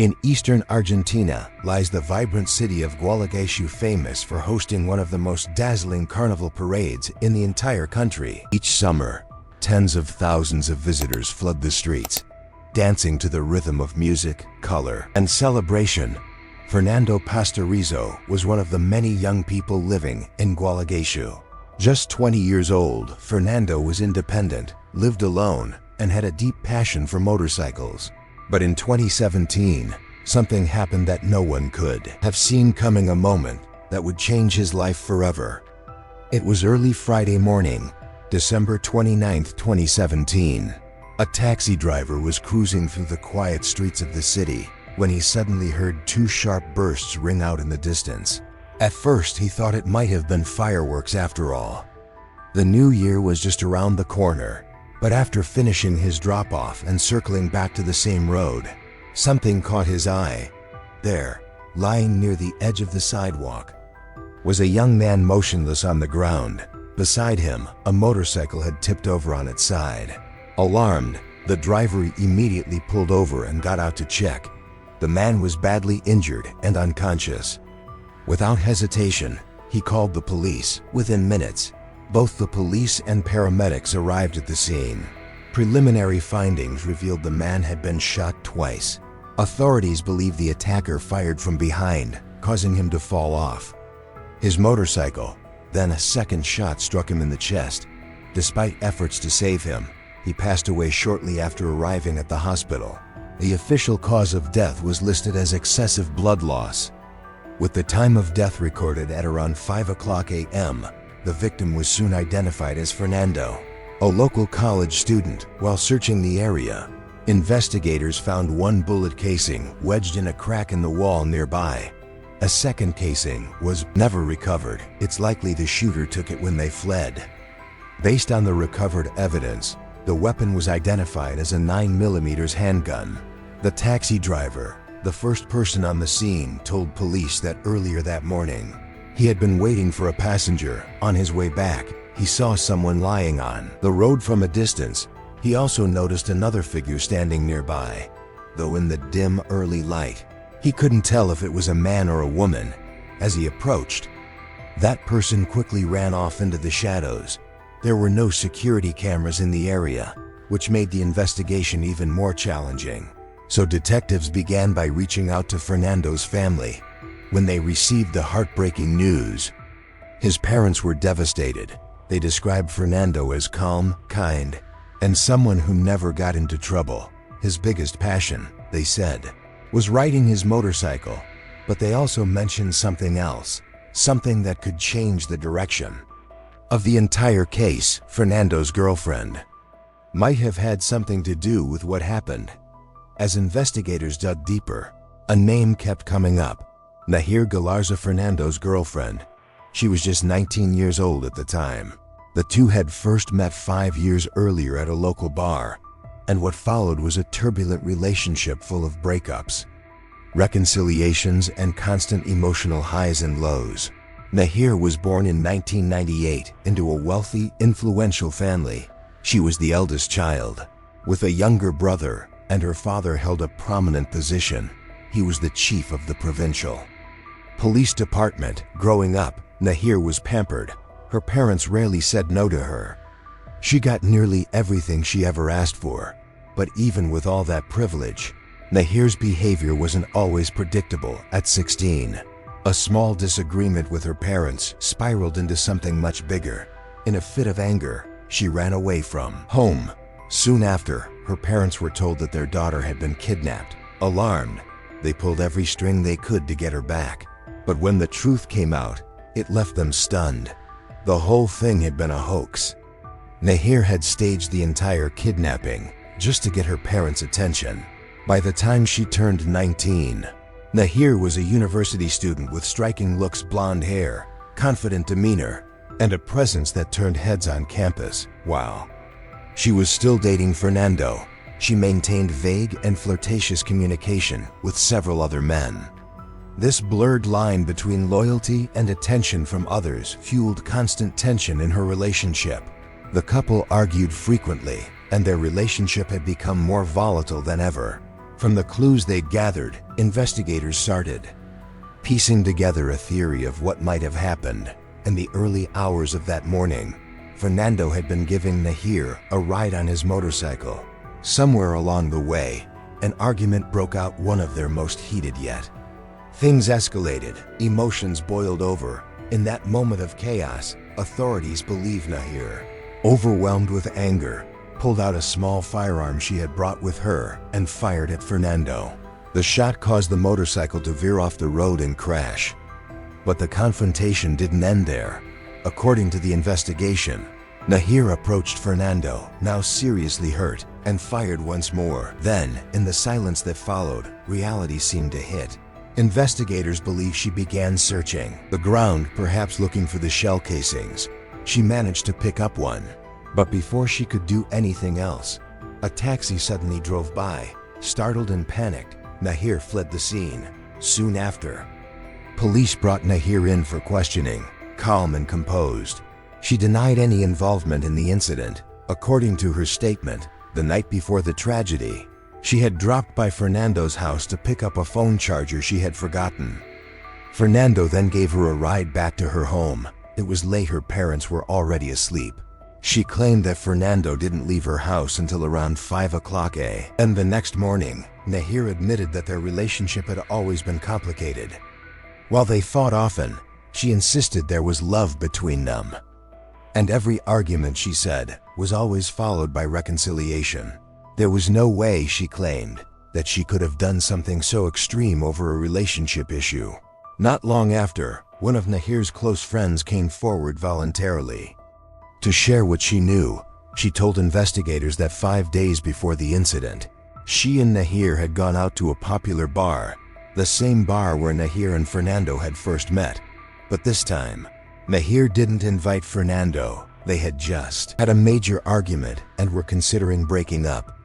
In eastern Argentina lies the vibrant city of Gualeguaychú, famous for hosting one of the most dazzling carnival parades in the entire country. Each summer, tens of thousands of visitors flood the streets, dancing to the rhythm of music, color, and celebration. Fernando Pastorizo was one of the many young people living in Gualeguaychú. Just 20 years old, Fernando was independent, lived alone, and had a deep passion for motorcycles. But in 2017, something happened that no one could have seen coming, a moment that would change his life forever. It was early Friday morning, December 29, 2017. A taxi driver was cruising through the quiet streets of the city when he suddenly heard two sharp bursts ring out in the distance. At first, he thought it might have been fireworks after all. The new year was just around the corner. But after finishing his drop-off and circling back to the same road, something caught his eye. There, lying near the edge of the sidewalk, was a young man motionless on the ground. Beside him, a motorcycle had tipped over on its side. Alarmed, the driver immediately pulled over and got out to check. The man was badly injured and unconscious. Without hesitation, he called the police. Within minutes, both the police and paramedics arrived at the scene. Preliminary findings revealed the man had been shot twice. Authorities believe the attacker fired from behind, causing him to fall off his motorcycle. Then a second shot struck him in the chest. Despite efforts to save him, he passed away shortly after arriving at the hospital. The official cause of death was listed as excessive blood loss, with the time of death recorded at around 5:00 a.m. The victim was soon identified as Fernando, a local college student. While searching the area, investigators found one bullet casing wedged in a crack in the wall nearby. A second casing was never recovered. It's likely the shooter took it when they fled. Based on the recovered evidence, the weapon was identified as a 9mm handgun. The taxi driver, the first person on the scene, told police that earlier that morning, he had been waiting for a passenger. On his way back, he saw someone lying on the road from a distance. He also noticed another figure standing nearby, though in the dim early light, he couldn't tell if it was a man or a woman. As he approached, that person quickly ran off into the shadows. There were no security cameras in the area, which made the investigation even more challenging. So detectives began by reaching out to Fernando's family. When they received the heartbreaking news, his parents were devastated. They described Fernando as calm, kind, and someone who never got into trouble. His biggest passion, they said, was riding his motorcycle, but they also mentioned something else, something that could change the direction of the entire case. Fernando's girlfriend might have had something to do with what happened. As investigators dug deeper, a name kept coming up: Nahir Galarza, Fernando's girlfriend. She was just 19 years old at the time. The two had first met 5 years earlier at a local bar, and what followed was a turbulent relationship full of breakups, reconciliations, and constant emotional highs and lows. Nahir was born in 1998 into a wealthy, influential family. She was the eldest child, with a younger brother, and her father held a prominent position. He was the chief of the provincial police department. Growing up, Nahir was pampered. Her parents rarely said no to her. She got nearly everything she ever asked for. But even with all that privilege, Nahir's behavior wasn't always predictable. At 16, a small disagreement with her parents spiraled into something much bigger. In a fit of anger, she ran away from home. Soon after, her parents were told that their daughter had been kidnapped. Alarmed, they pulled every string they could to get her back. But when the truth came out, it left them stunned. The whole thing had been a hoax. Nahir had staged the entire kidnapping just to get her parents' attention. By the time she turned 19, Nahir was a university student with striking looks, blonde hair, confident demeanor, and a presence that turned heads on campus. While she was still dating Fernando, she maintained vague and flirtatious communication with several other men. This blurred line between loyalty and attention from others fueled constant tension in her relationship. The couple argued frequently, and their relationship had become more volatile than ever. From the clues they'd gathered, investigators started piecing together a theory of what might have happened. In the early hours of that morning, Fernando had been giving Nahir a ride on his motorcycle. Somewhere along the way, an argument broke out, one of their most heated yet. Things escalated, emotions boiled over. In that moment of chaos, authorities believe Nahir, overwhelmed with anger, pulled out a small firearm she had brought with her and fired at Fernando. The shot caused the motorcycle to veer off the road and crash. But the confrontation didn't end there. According to the investigation, Nahir approached Fernando, now seriously hurt, and fired once more. Then, in the silence that followed, reality seemed to hit. Investigators believe she began searching the ground, perhaps looking for the shell casings. She managed to pick up one. But before she could do anything else, a taxi suddenly drove by. Startled and panicked, Nahir fled the scene. Soon after, police brought Nahir in for questioning. Calm and composed, she denied any involvement in the incident. According to her statement, the night before the tragedy, she had dropped by Fernando's house to pick up a phone charger she had forgotten. Fernando then gave her a ride back to her home. It was late, her parents were already asleep. She claimed that Fernando didn't leave her house until around 5 o'clock a.m. And the next morning, Nahir admitted that their relationship had always been complicated. While they fought often, she insisted there was love between them. And every argument, she said, was always followed by reconciliation. There was no way, she claimed, that she could have done something so extreme over a relationship issue. Not long after, one of Nahir's close friends came forward voluntarily to share what she knew. She told investigators that 5 days before the incident, she and Nahir had gone out to a popular bar, the same bar where Nahir and Fernando had first met. But this time, Nahir didn't invite Fernando. They had just had a major argument and were considering breaking up.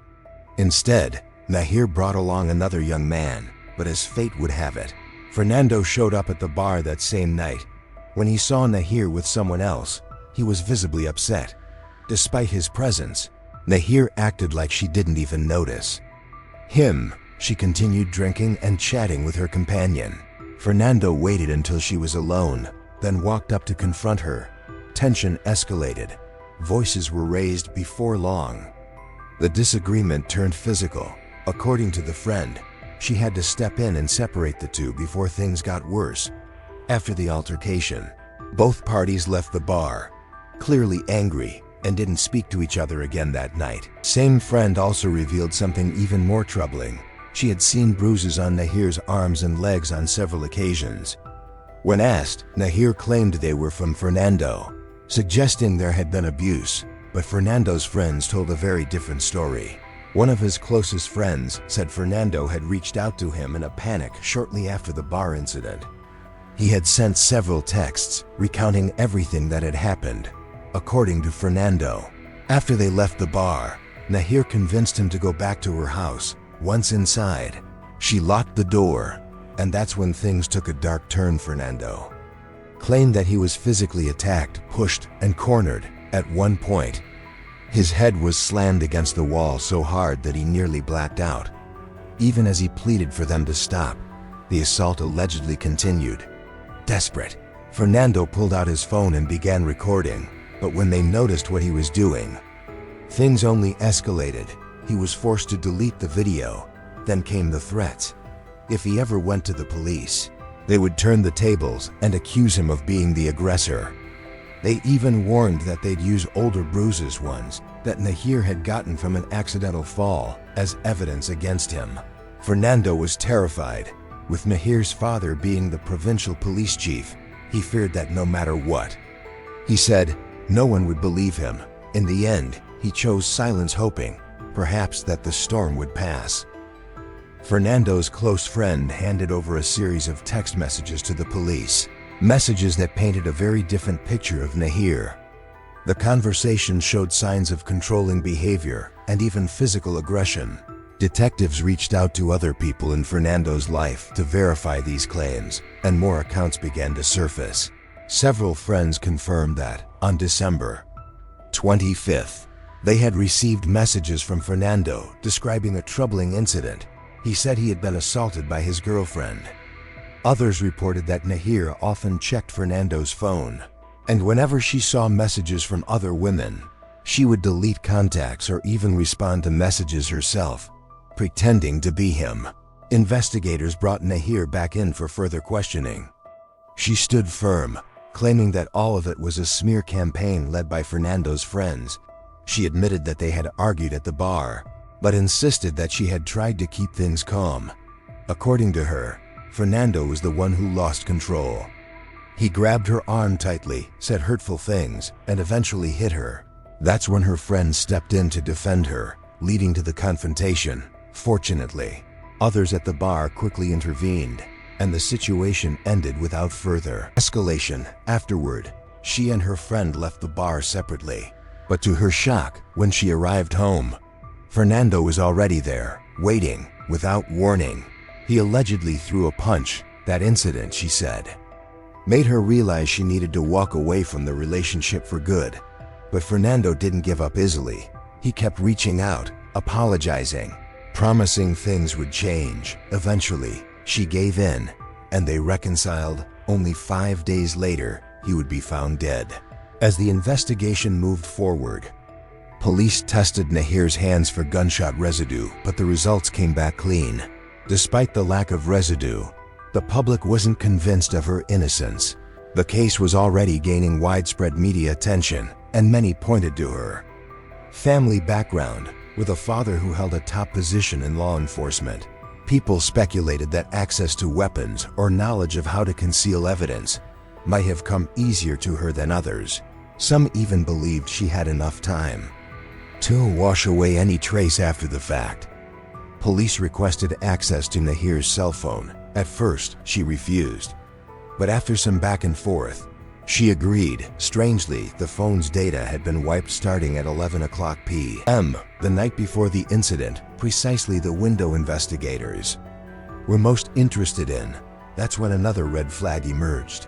Instead, Nahir brought along another young man, but as fate would have it, Fernando showed up at the bar that same night. When he saw Nahir with someone else, he was visibly upset. Despite his presence, Nahir acted like she didn't even notice him. She continued drinking and chatting with her companion. Fernando waited until she was alone, then walked up to confront her. Tension escalated. Voices were raised. Before long, the disagreement turned physical. According to the friend, she had to step in and separate the two before things got worse. After the altercation, both parties left the bar, clearly angry, and didn't speak to each other again that night. Same friend also revealed something even more troubling. She had seen bruises on Nahir's arms and legs on several occasions. When asked, Nahir claimed they were from Fernando, suggesting there had been abuse. But Fernando's friends told a very different story. One of his closest friends said Fernando had reached out to him in a panic shortly after the bar incident. He had sent several texts recounting everything that had happened. According to Fernando, after they left the bar, Nahir convinced him to go back to her house. Once inside, she locked the door, and that's when things took a dark turn. Fernando claimed that he was physically attacked, pushed, and cornered. At one point, his head was slammed against the wall so hard that he nearly blacked out. Even as he pleaded for them to stop, the assault allegedly continued. Desperate, Fernando pulled out his phone and began recording, but when they noticed what he was doing, things only escalated. He was forced to delete the video. Then came the threats. If he ever went to the police, they would turn the tables and accuse him of being the aggressor. They even warned that they'd use older bruises, ones that Nahir had gotten from an accidental fall, as evidence against him. Fernando was terrified. With Nahir's father being the provincial police chief, he feared that no matter what he said, no one would believe him. In the end, he chose silence, hoping perhaps that the storm would pass. Fernando's close friend handed over a series of text messages to the police, messages that painted a very different picture of Nahir. The conversation showed signs of controlling behavior and even physical aggression. Detectives reached out to other people in Fernando's life to verify these claims, and more accounts began to surface. Several friends confirmed that, on December 25th, they had received messages from Fernando describing a troubling incident. He said he had been assaulted by his girlfriend. Others reported that Nahir often checked Fernando's phone, and whenever she saw messages from other women, she would delete contacts or even respond to messages herself, pretending to be him. Investigators brought Nahir back in for further questioning. She stood firm, claiming that all of it was a smear campaign led by Fernando's friends. She admitted that they had argued at the bar, but insisted that she had tried to keep things calm. According to her, Fernando was the one who lost control. He grabbed her arm tightly, said hurtful things, and eventually hit her. That's when her friend stepped in to defend her, leading to the confrontation. Fortunately, others at the bar quickly intervened, and the situation ended without further escalation. Afterward, she and her friend left the bar separately. But to her shock, when she arrived home, Fernando was already there, waiting, without warning. He allegedly threw a punch. That incident, she said, made her realize she needed to walk away from the relationship for good. But Fernando didn't give up easily. He kept reaching out, apologizing, promising things would change. Eventually, she gave in, and they reconciled. Only 5 days later, he would be found dead. As the investigation moved forward, police tested Nahir's hands for gunshot residue, but the results came back clean. Despite the lack of residue, the public wasn't convinced of her innocence. The case was already gaining widespread media attention, and many pointed to her family background. With a father who held a top position in law enforcement, people speculated that access to weapons or knowledge of how to conceal evidence might have come easier to her than others. Some even believed she had enough time to wash away any trace after the fact. Police requested access to Nahir's cell phone. At first, she refused, but after some back and forth, she agreed. Strangely, the phone's data had been wiped starting at 11 o'clock p.m. the night before the incident, precisely the window investigators were most interested in. That's when another red flag emerged.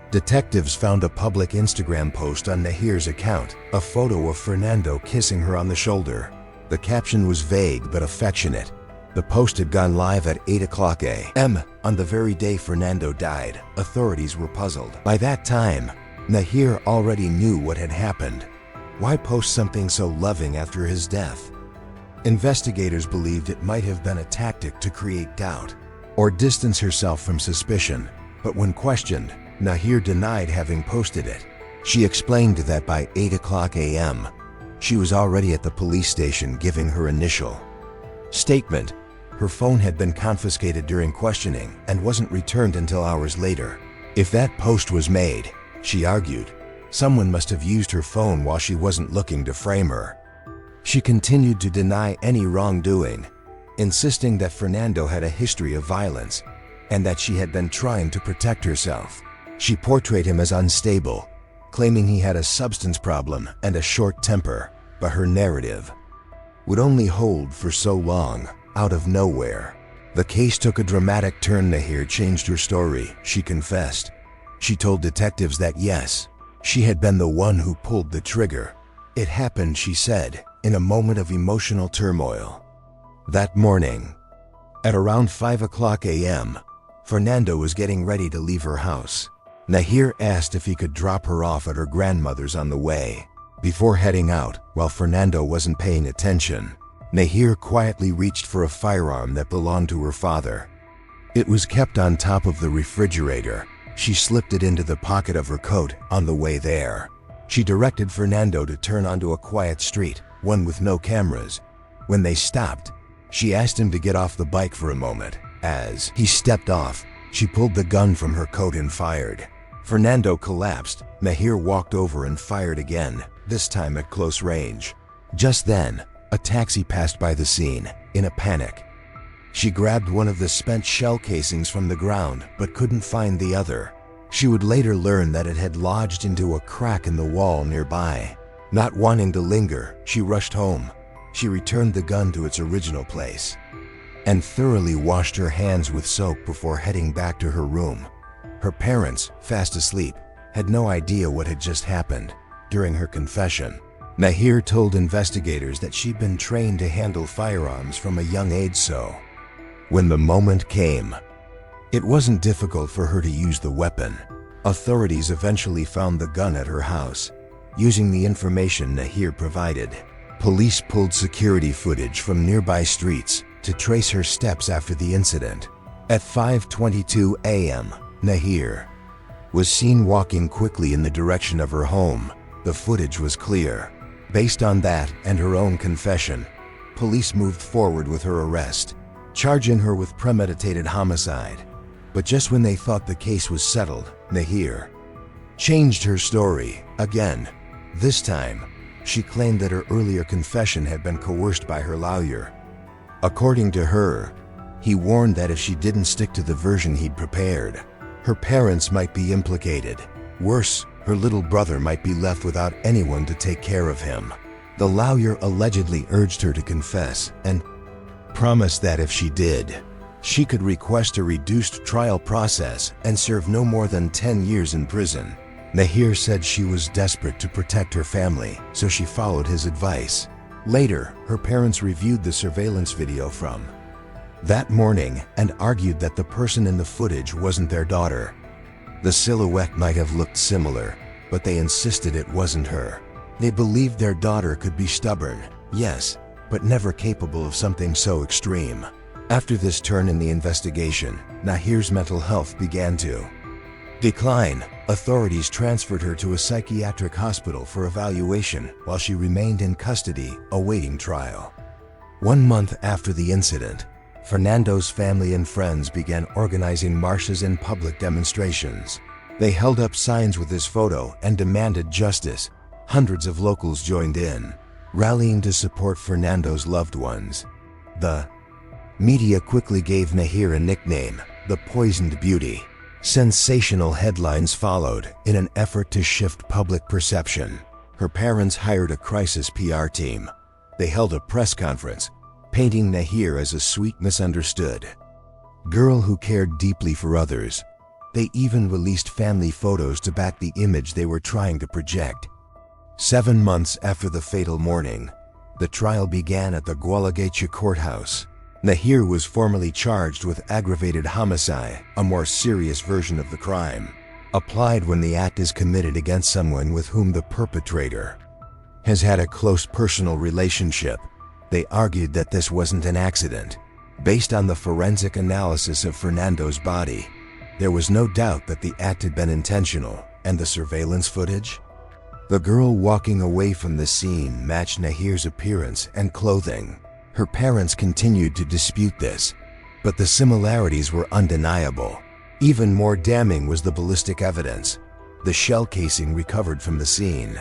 Detectives found a public Instagram post on Nahir's account, a photo of Fernando kissing her on the shoulder. The caption was vague but affectionate. The post had gone live at 8 o'clock a.m. on the very day Fernando died. Authorities were puzzled. By that time, Nahir already knew what had happened. Why post something so loving after his death? Investigators believed it might have been a tactic to create doubt or distance herself from suspicion, but when questioned, Nahir denied having posted it. She explained that by 8 o'clock a.m., she was already at the police station giving her initial statement. Her phone had been confiscated during questioning and wasn't returned until hours later. If that post was made, she argued, someone must have used her phone while she wasn't looking to frame her. She continued to deny any wrongdoing, insisting that Fernando had a history of violence and that she had been trying to protect herself. She portrayed him as unstable, claiming he had a substance problem and a short temper, but her narrative would only hold for so long. Out of nowhere, the case took a dramatic turn. Nahir changed her story. She confessed. She told detectives that yes, she had been the one who pulled the trigger. It happened, she said, in a moment of emotional turmoil. That morning, at around 5 o'clock a.m., Fernando was getting ready to leave her house. Nahir asked if he could drop her off at her grandmother's on the way. Before heading out, while Fernando wasn't paying attention, Nahir quietly reached for a firearm that belonged to her father. It was kept on top of the refrigerator. She slipped it into the pocket of her coat. On the way there, she directed Fernando to turn onto a quiet street, one with no cameras. When they stopped, she asked him to get off the bike for a moment. As he stepped off, she pulled the gun from her coat and fired. Fernando collapsed. Nahir walked over and fired again, this time at close range. Just then, a taxi passed by the scene. In a panic, she grabbed one of the spent shell casings from the ground but couldn't find the other. She would later learn that it had lodged into a crack in the wall nearby. Not wanting to linger, she rushed home. She returned the gun to its original place and thoroughly washed her hands with soap before heading back to her room. Her parents, fast asleep, had no idea what had just happened. During her confession, Nahir told investigators that she'd been trained to handle firearms from a young age, so When the moment came, it wasn't difficult for her to use the weapon. Authorities eventually found the gun at her house, using the information Nahir provided. Police pulled security footage from nearby streets to trace her steps after the incident. At 5:22 a.m., Nahir was seen walking quickly in the direction of her home. The footage was clear. Based on that and her own confession, police moved forward with her arrest, charging her with premeditated homicide. But just when they thought the case was settled, Nahir changed her story again. This time, she claimed that her earlier confession had been coerced by her lawyer. According to her, he warned that if she didn't stick to the version he'd prepared, her parents might be implicated. Worse, her little brother might be left without anyone to take care of him. The lawyer allegedly urged her to confess and promised that if she did, she could request a reduced trial process and serve no more than 10 years in prison. Nahir said she was desperate to protect her family, so she followed his advice. Later, her parents reviewed the surveillance video from that morning and argued that the person in the footage wasn't their daughter. The silhouette might have looked similar, but they insisted it wasn't her. They believed their daughter could be stubborn, yes, but never capable of something so extreme. After this turn in the investigation, Nahir's mental health began to decline. Authorities transferred her to a psychiatric hospital for evaluation while she remained in custody, awaiting trial. 1 month after the incident, Fernando's family and friends began organizing marches and public demonstrations. They held up signs with his photo and demanded justice. Hundreds of locals joined in, rallying to support Fernando's loved ones. The media quickly gave Nahir a nickname, the Poisoned Beauty. Sensational headlines followed in an effort to shift public perception. Her parents hired a crisis PR team. They held a press conference, painting Nahir as a sweet, misunderstood girl who cared deeply for others. They even released family photos to back the image they were trying to project. 7 months after the fatal morning, the trial began at the Gualeguaychú courthouse. Nahir was formally charged with aggravated homicide, a more serious version of the crime, applied when the act is committed against someone with whom the perpetrator has had a close personal relationship. They argued that this wasn't an accident. Based on the forensic analysis of Fernando's body, there was no doubt that the act had been intentional, and the surveillance footage? The girl walking away from the scene matched Nahir's appearance and clothing. Her parents continued to dispute this, but the similarities were undeniable. Even more damning was the ballistic evidence. The shell casing recovered from the scene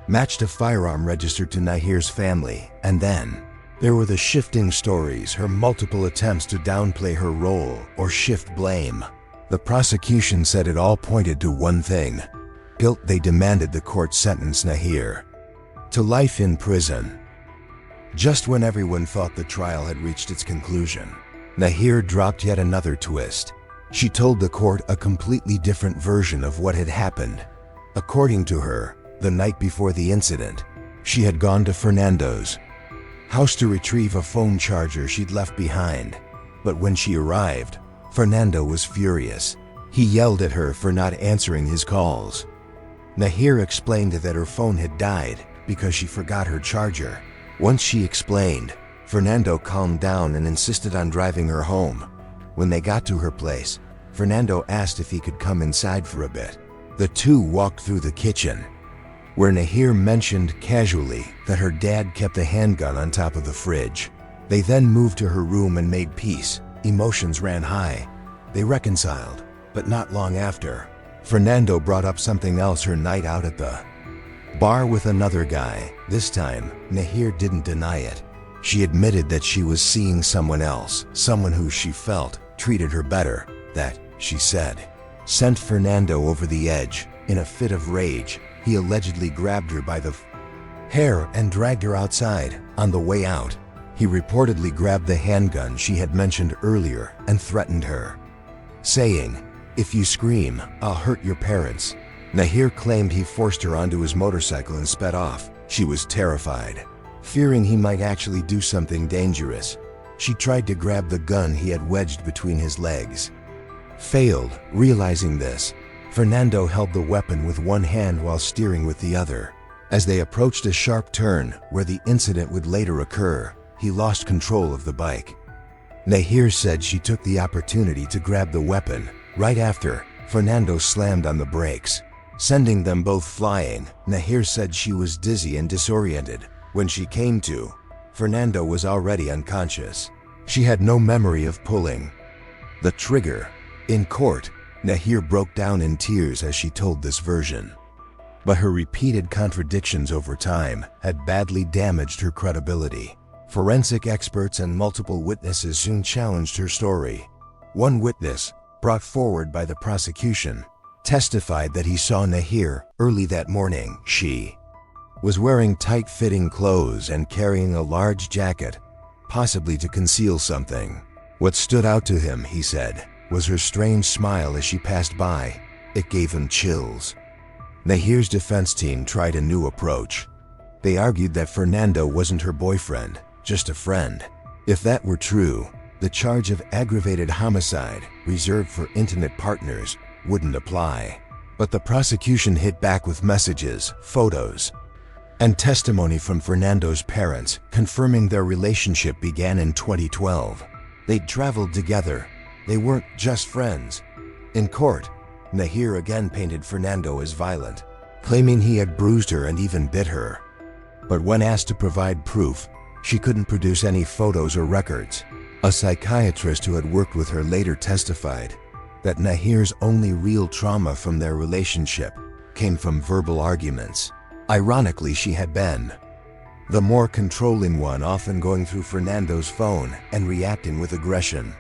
matched a firearm registered to Nahir's family, and then there were the shifting stories, her multiple attempts to downplay her role or shift blame. The prosecution said it all pointed to one thing: guilt. They demanded the court sentence Nahir to life in prison. Just when everyone thought the trial had reached its conclusion, Nahir dropped yet another twist. She told the court a completely different version of what had happened. According to her, the night before the incident, she had gone to Fernando's house to retrieve a phone charger she'd left behind. But when she arrived, Fernando was furious. He yelled at her for not answering his calls. Nahir explained that her phone had died because she forgot her charger. Once she explained, Fernando calmed down and insisted on driving her home. When they got to her place, Fernando asked if he could come inside for a bit. The two walked through the kitchen, where Nahir mentioned casually that her dad kept a handgun on top of the fridge. They then moved to her room and made peace. Emotions ran high. They reconciled, but not long after, Fernando brought up something else: her night out at the bar with another guy. This time, Nahir didn't deny it. She admitted that she was seeing someone else, someone who she felt treated her better. That, she said, sent Fernando over the edge. In a fit of rage, he allegedly grabbed her by the hair and dragged her outside. On the way out, he reportedly grabbed the handgun she had mentioned earlier and threatened her, saying, "If you scream, I'll hurt your parents." Nahir claimed he forced her onto his motorcycle and sped off. She was terrified, fearing he might actually do something dangerous. She tried to grab the gun he had wedged between his legs. Failed. Realizing this, Fernando held the weapon with one hand while steering with the other. As they approached a sharp turn where the incident would later occur, he lost control of the bike. Nahir said she took the opportunity to grab the weapon. Right after, Fernando slammed on the brakes, sending them both flying. Nahir said she was dizzy and disoriented. When she came to, Fernando was already unconscious. She had no memory of pulling the trigger. In court, Nahir broke down in tears as she told this version. But her repeated contradictions over time had badly damaged her credibility. Forensic experts and multiple witnesses soon challenged her story. One witness, brought forward by the prosecution, testified that he saw Nahir early that morning. She was wearing tight-fitting clothes and carrying a large jacket, possibly to conceal something. What stood out to him, he said, was her strange smile as she passed by. It gave him chills. Nahir's defense team tried a new approach. They argued that Fernando wasn't her boyfriend, just a friend. If that were true, the charge of aggravated homicide, reserved for intimate partners, wouldn't apply. But the prosecution hit back with messages, photos, and testimony from Fernando's parents confirming their relationship began in 2012. They'd traveled together. They weren't just friends. In court, Nahir again painted Fernando as violent, claiming he had bruised her and even bit her. But when asked to provide proof, she couldn't produce any photos or records. A psychiatrist who had worked with her later testified that Nahir's only real trauma from their relationship came from verbal arguments. Ironically, she had been the more controlling one, often going through Fernando's phone and reacting with aggression.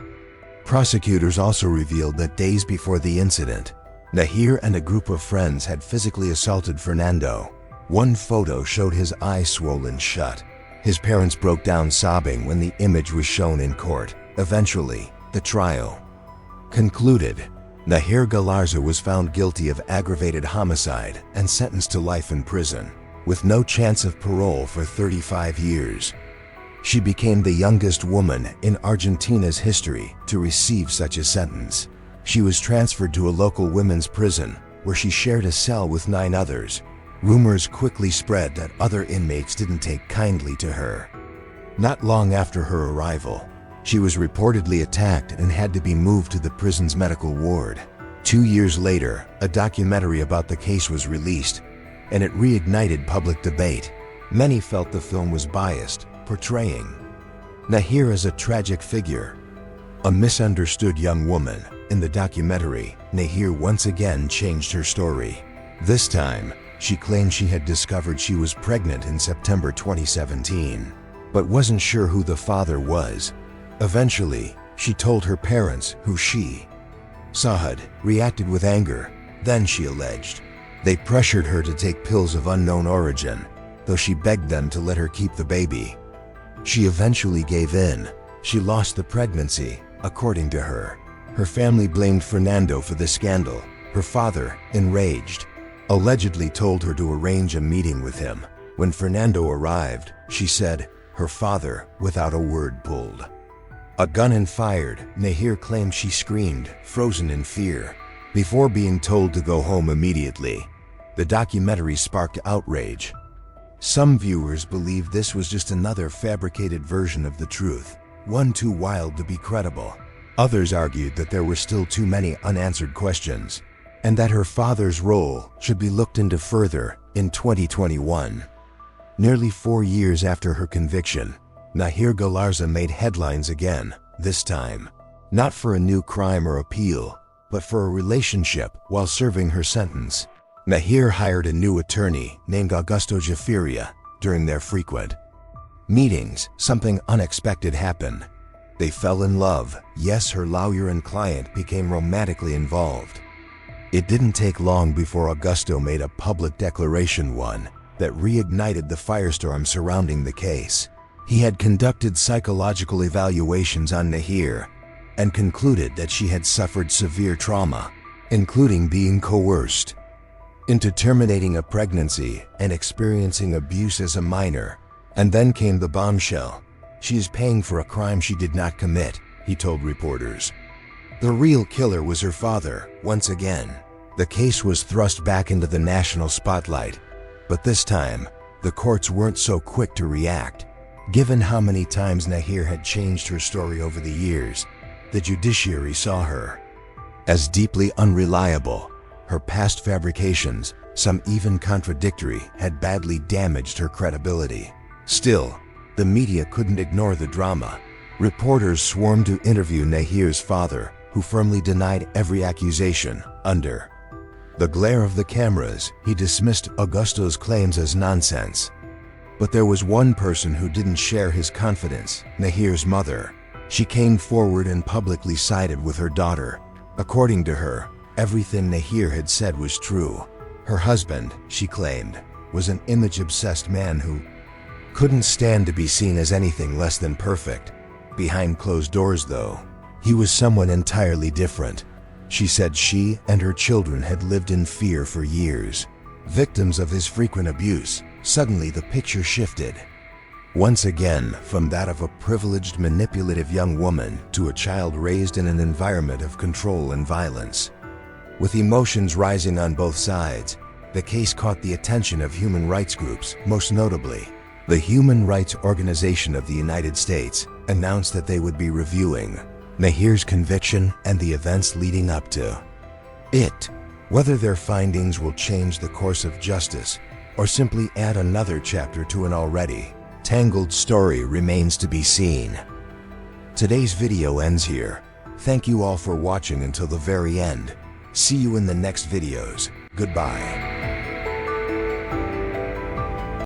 Prosecutors also revealed that days before the incident, Nahir and a group of friends had physically assaulted Fernando. One photo showed his eyes swollen shut. His parents broke down sobbing when the image was shown in court. Eventually, the trial concluded. Nahir Galarza was found guilty of aggravated homicide and sentenced to life in prison, with no chance of parole for 35 years. She became the youngest woman in Argentina's history to receive such a sentence. She was transferred to a local women's prison, where she shared a cell with 9 others. Rumors quickly spread that other inmates didn't take kindly to her. Not long after her arrival, she was reportedly attacked and had to be moved to the prison's medical ward. 2 years later, a documentary about the case was released, and it reignited public debate. Many felt the film was biased, portraying Nahir as a tragic figure, a misunderstood young woman. In the documentary, Nahir once again changed her story. This time, she claimed she had discovered she was pregnant in September 2017, but wasn't sure who the father was. Eventually, she told her parents who she Sahad reacted with anger. Then she alleged they pressured her to take pills of unknown origin, though she begged them to let her keep the baby. She eventually gave in. She lost the pregnancy, according to her. Her family blamed Fernando for the scandal. Her father, enraged, allegedly told her to arrange a meeting with him. When Fernando arrived, she said her father, without a word, pulled a gun and fired. Nahir claimed she screamed, frozen in fear, before being told to go home immediately. The documentary sparked outrage. Some viewers believed this was just another fabricated version of the truth, one too wild to be credible. Others argued that there were still too many unanswered questions, and that her father's role should be looked into further. In 2021, nearly 4 years after her conviction, Nahir Galarza made headlines again, this time not for a new crime or appeal, but for a relationship while serving her sentence. Nahir hired a new attorney named Augusto Jafiria. During their frequent meetings, something unexpected happened. They fell in love. Yes, her lawyer and client became romantically involved. It didn't take long before Augusto made a public declaration, one that reignited the firestorm surrounding the case. He had conducted psychological evaluations on Nahir and concluded that she had suffered severe trauma, including being coerced into terminating a pregnancy and experiencing abuse as a minor. And then came the bombshell. She is paying for a crime she did not commit, he told reporters. The real killer was her father, once again. The case was thrust back into the national spotlight, but this time, the courts weren't so quick to react. Given how many times Nahir had changed her story over the years, the judiciary saw her as deeply unreliable. Her past fabrications, some even contradictory, had badly damaged her credibility. Still, the media couldn't ignore the drama. Reporters swarmed to interview Nahir's father, who firmly denied every accusation. Under the glare of the cameras, he dismissed Augusto's claims as nonsense. But there was one person who didn't share his confidence: Nahir's mother. She came forward and publicly sided with her daughter. According to her, everything Nahir had said was true. Her husband, she claimed, was an image-obsessed man who couldn't stand to be seen as anything less than perfect. Behind closed doors, though, he was someone entirely different. She said she and her children had lived in fear for years. Victims of his frequent abuse, suddenly the picture shifted. Once again, from that of a privileged, manipulative young woman to a child raised in an environment of control and violence. With emotions rising on both sides, the case caught the attention of human rights groups. Most notably, the Human Rights Organization of the United States announced that they would be reviewing Nahir's conviction and the events leading up to it. Whether their findings will change the course of justice or simply add another chapter to an already tangled story remains to be seen. Today's video ends here. Thank you all for watching until the very end. See you in the next videos. Goodbye.